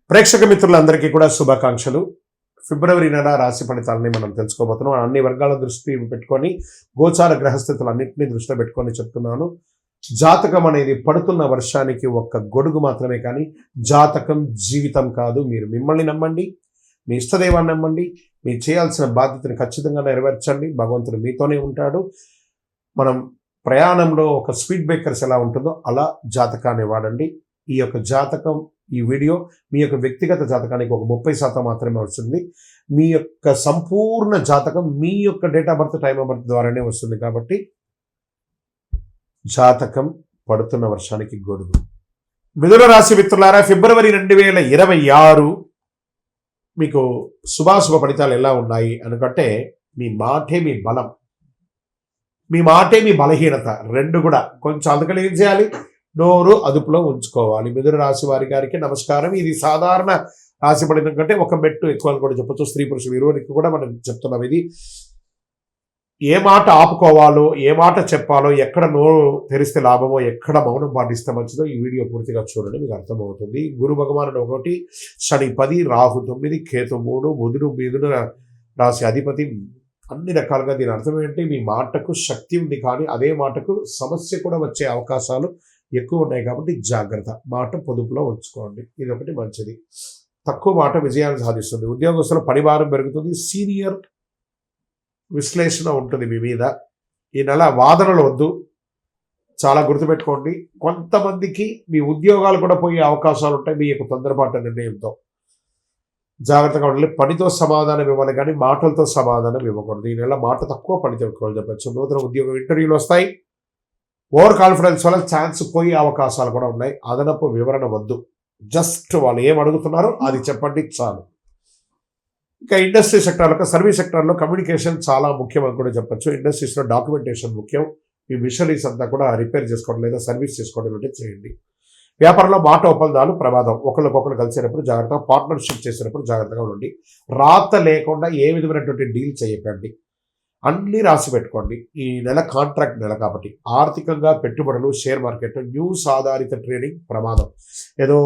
ప్రేక్షక మిత్రులందరికీ కూడా శుభాకాంక్షలు. ఫిబ్రవరి నెల రాశి ఫలితాలని మనం తెలుసుకోబోతున్నాం. అన్ని వర్గాల దృష్టి పెట్టుకొని గోచార గ్రహస్థితులన్నింటినీ దృష్టిలో పెట్టుకొని చెప్తున్నాను. జాతకం అనేది పడుతున్న వర్షానికి ఒక్క గొడుగు మాత్రమే, కానీ జాతకం జీవితం కాదు. మీరు మిమ్మల్ని నమ్మండి, మీ ఇష్టదైవాన్ని నమ్మండి, మీరు చేయాల్సిన బాధ్యతను ఖచ్చితంగా నెరవేర్చండి. భగవంతుడు మీతోనే ఉంటాడు. మనం ప్రయాణంలో ఒక స్పీడ్ బ్రేకర్స్ ఎలా ఉంటుందో అలా జాతకాన్ని వాడండి. ఈ యొక్క జాతకం, ఈ వీడియో మీ యొక్క వ్యక్తిగత జాతకానికి ఒక 30% మాత్రమే వస్తుంది. మీ యొక్క సంపూర్ణ జాతకం మీ యొక్క date of birth, time of birth ద్వారానే వస్తుంది. కాబట్టి జాతకం పడుతున్న వర్షానికి గొడుగు. మిథున రాశి మిత్రులారా, ఫిబ్రవరి 2026 మీకు శుభాశుభ ఫలితాలు ఎలా ఉన్నాయి అనుకంటే, మీ మాటే మీ బలం, మీ మాటే మీ బలహీనత, రెండు కూడా కొంచెం అందుకని ఏం చేయాలి, నోరు అదుపులో ఉంచుకోవాలి. మిథున రాశి వారి గారికి నమస్కారం. ఇది సాధారణ రాశి ఫలితం కంటే ఒక మెట్టు ఎక్కువ అని కూడా చెప్పొచ్చు. స్త్రీ పురుషులు ఇరువురికి కూడా మనం చెప్తున్నాం. ఇది ఏ మాట ఆపుకోవాలో, ఏ మాట చెప్పాలో, ఎక్కడ నోరు తెరిస్తే లాభమో, ఎక్కడ మౌనం పాటిస్తే మంచిదో ఈ వీడియో పూర్తిగా చూడండి, మీకు అర్థమవుతుంది. గురు భగవానుడు 1, శని 10, రాహు 9, కేతు 3, బుధుడు మిథున రాశి అధిపతి. అన్ని రకాలుగా దీని అర్థం ఏంటి, మీ మాటకు శక్తి ఉంది, కానీ అదే మాటకు సమస్య కూడా వచ్చే అవకాశాలు ఎక్కువ ఉన్నాయి. కాబట్టి జాగ్రత్త, మాట పొదుపులో ఉంచుకోండి. ఇది ఒకటి మంచిది. తక్కువ మాట విజయాన్ని సాధిస్తుంది. ఉద్యోగస్తుల పనిభారం పెరుగుతుంది. సీనియర్ విశ్లేషణ ఉంటుంది మీ మీద. ఈ నెల వాదనలు వద్దు, చాలా గుర్తుపెట్టుకోండి. కొంతమందికి మీ ఉద్యోగాలు కూడా పోయే అవకాశాలు ఉంటాయి మీ యొక్క తొందరపాటు నిర్ణయంతో. జాగ్రత్తగా ఉండాలి. పనితో సమాధానం ఇవ్వాలి, కానీ మాటలతో సమాధానం ఇవ్వకూడదు. ఈ నెల మాట తక్కువ, పనితో ఎక్కువ చెప్పచ్చు. నూతన ఉద్యోగం ఇంటర్వ్యూలు వస్తాయి. ఓవర్ కాన్ఫిడెన్స్ వల్ల ఛాన్స్ పోయే అవకాశాలు కూడా ఉన్నాయి. అదనపు వివరణ వద్దు, జస్ట్ వాళ్ళు ఏం అడుగుతున్నారో అది చెప్పండి చాలు. ఇంకా ఇండస్ట్రీ సెక్టార్లో, సర్వీస్ సెక్టార్లో కమ్యూనికేషన్ చాలా ముఖ్యం అని కూడా చెప్పచ్చు. ఇండస్ట్రీస్లో డాక్యుమెంటేషన్ ముఖ్యం. మీ మిషనరీస్ అంతా కూడా రిపేర్ చేసుకోవడం లేదా సర్వీస్ చేసుకోవడం అంటే చేయండి. వ్యాపారంలో మాట ఒప్పందాలు ప్రమాదం. ఒకరికొకరు కలిసేటప్పుడు జాగ్రత్తగా, పార్ట్నర్షిప్ చేసేటప్పుడు జాగ్రత్తగా ఉండండి. రాత లేకుండా ఏ విధమైనటువంటి డీల్ చేయకండి. అన్నీ రాసి పెట్టుకోండి. ఈ నెల కాంట్రాక్ట్ నెల కాబట్టి ఆర్థికంగా పెట్టుబడులు, షేర్ మార్కెట్, న్యూస్ ఆధారిత ట్రేడింగ్ ప్రమాదం. ఏదో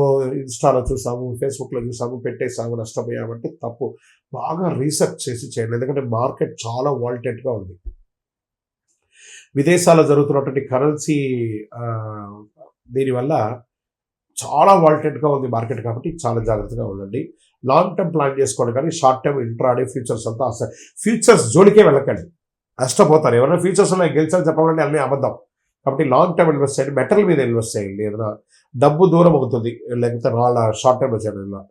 ఇన్స్టాలో చూసాము, ఫేస్బుక్లో చూసాము, పెట్టేసాము, నష్టపోయామంటే తప్పు. బాగా రీసెర్చ్ చేసి చేయండి, ఎందుకంటే మార్కెట్ చాలా వాల్టెట్గా ఉంది. విదేశాల్లో జరుగుతున్నటువంటి కరెన్సీ దీనివల్ల చాలా వాల్టెట్గా ఉంది మార్కెట్, కాబట్టి చాలా జాగ్రత్తగా ఉండండి. లాంగ్ టర్మ్ ప్లాన్ చేసుకోండి, కానీ షార్ట్ టర్మ్ ఇంట్రాడే ఫ్యూచర్స్ అంతా ఫ్యూచర్స్ జోలికే వెళ్ళకండి, నష్టపోతారు. ఎవరైనా ఫ్యూచర్స్లో గెలిచాలని చెప్పాలంటే అన్నీ అబద్ధం. కాబట్టి లాంగ్ టర్మ్ ఇన్వెస్ట్ చేయండి, మెటల్ మీద ఇన్వెస్ట్ చేయండి. ఏదైనా డబ్బు దూరం అవుతుంది, లేకపోతే వాళ్ళ షార్ట్ టర్మ్ చేయడం,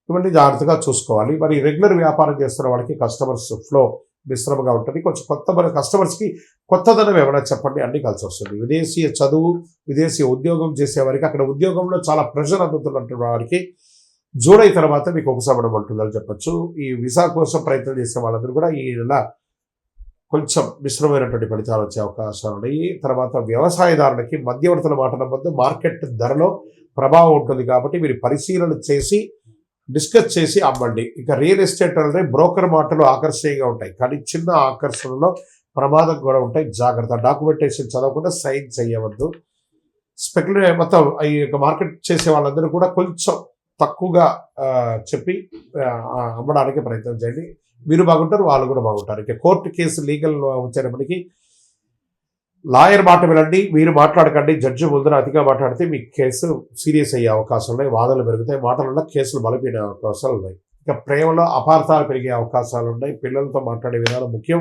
ఇవన్నీ జాగ్రత్తగా చూసుకోవాలి. మరి రెగ్యులర్ వ్యాపారం చేస్తున్న వాళ్ళకి కస్టమర్స్ ఫ్లో మిశ్రమంగా ఉంటుంది. కొంచెం కస్టమర్స్కి కొత్తదనం ఏమైనా చెప్పండి, అన్నీ కలిసి వస్తుంది. విదేశీయ చదువు, విదేశీయ ఉద్యోగం చేసేవారికి, అక్కడ ఉద్యోగంలో చాలా ప్రెషర్ అందుతున్నటువంటి వారికి జూలై తర్వాత మీకు ఉపశమనం ఉంటుందని చెప్పచ్చు. ఈ వీసా కోసం ప్రయత్నం చేసే వాళ్ళందరూ కూడా ఈ నెల కొంచెం మిశ్రమైనటువంటి ఫలితాలు వచ్చే అవకాశాలు ఉన్నాయి. తర్వాత వ్యవసాయదారులకి మధ్యవర్తుల మాట నమ్మద్దు, మార్కెట్ ధరలో ప్రభావం ఉంటుంది. కాబట్టి మీరు పరిశీలన చేసి డిస్కస్ చేసి అమ్మండి. ఇక రియల్ ఎస్టేట్ అంటే బ్రోకర్ మాటలు ఆకర్షణీయంగా ఉంటాయి, కానీ చిన్న ఆకర్షణలో ప్రమాదం కూడా ఉంటాయి. జాగ్రత్త. డాక్యుమెంటేషన్ చదవకుండా సైన్ చేయవద్దు. స్పెక్యులేట్ మొత్తం ఈ యొక్క మార్కెట్ చేసే వాళ్ళందరూ కూడా కొంచెం తక్కువగా చెప్పి అమ్మడానికి ప్రయత్నం చేయండి. మీరు బాగుంటారు, వాళ్ళు కూడా బాగుంటారు. ఇక కోర్టు కేసు లీగల్ వచ్చేటప్పటికి లాయర్ మాట వినండి, మీరు మాట్లాడకండి. జడ్జి ముందర అతిగా మాట్లాడితే మీ కేసు సీరియస్ అయ్యే అవకాశాలు ఉన్నాయి, వాదనలు పెరుగుతాయి, మాటల వల్ల కేసులు బలపడే అవకాశాలు ఉన్నాయి. ఇక ప్రేమలో అపార్థాలు పెరిగే అవకాశాలు ఉన్నాయి. పిల్లలతో మాట్లాడే విధానం ముఖ్యం.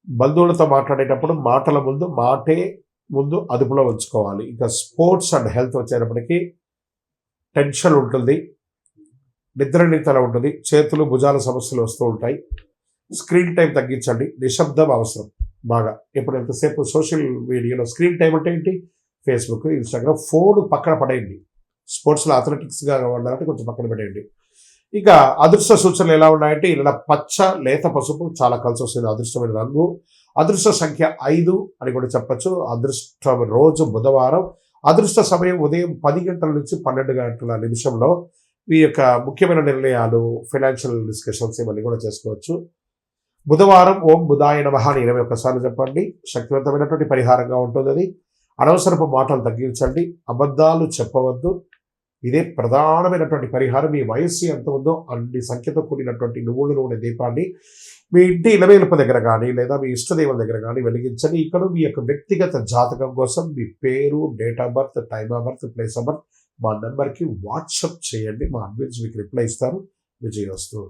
బంధువులతో మాట్లాడేటప్పుడు మాటల ముందు అదుపులో ఉంచుకోవాలి. ఇక స్పోర్ట్స్ అండ్ హెల్త్ వచ్చేటప్పటికి టెన్షన్ ఉంటుంది, నిద్రనితల ఉంటుంది, చేతులు భుజాల సమస్యలు వస్తూ ఉంటాయి. స్క్రీన్ టైం తగ్గించండి. నిశ్శబ్దం అవసరం బాగా. ఇప్పుడు ఎంతసేపు సోషల్ మీడియాలో స్క్రీన్ టైం అంటే ఏంటి, ఫేస్బుక్, ఇన్స్టాగ్రామ్, ఫోన్ పక్కన పడేయండి. స్పోర్ట్స్లో అథ్లెటిక్స్గా ఉండాలంటే కొంచెం పక్కన పడేయండి. ఇక అదృష్ట సూచనలు ఎలా ఉన్నాయంటే, ఇలా పచ్చ, లేత పసుపు చాలా కలిసి వస్తుంది. అదృష్టమైన రంగు. అదృష్ట సంఖ్య 5 అని కూడా చెప్పచ్చు. అదృష్ట రోజు బుధవారం. అదృష్ట సమయం ఉదయం 10 గంటల నుంచి 12 గంటల నిమిషంలో. ఈ యొక్క ముఖ్యమైన నిర్ణయాలు, ఫైనాన్షియల్ డిస్కషన్స్ ఇవన్నీ కూడా చేసుకోవచ్చు. బుధవారం ఓం బుధాయ నమః అని 21 సార్లు చెప్పండి. శక్తివంతమైనటువంటి పరిహారంగా ఉంటుంది అది. అనవసరపు మాటలు తగ్గించండి. అబద్ధాలు చెప్పవద్దు. ఇదే ప్రధానమైనటువంటి పరిహారం. మీ వయస్సు ఎంత ఉందో అన్ని సంఖ్యతో కూడినటువంటి నువ్వుల నూనె దీపాన్ని మీ ఇంటి ఇలవేలుపు దగ్గర కానీ లేదా మీ ఇష్టదేవుల దగ్గర కానీ వెలిగించండి. ఇక్కడ మీ యొక్క వ్యక్తిగత జాతకం కోసం మీ పేరు, date of birth, time of birth, place of birth మా నెంబర్కి వాట్సప్ చేయండి. మా అడ్మిన్స్ మీకు రిప్లై ఇస్తారు. విజయవస్తు.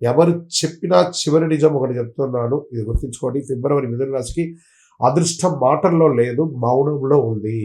ఎవరు చెప్పినా చివరి నిజం ఒకటి చెప్తున్నాను, ఇది గుర్తుంచుకోండి. ఫిబ్రవరి మిథున రాశికి అదృష్టం మాటల్లో లేదు, మౌనంలో ఉంది.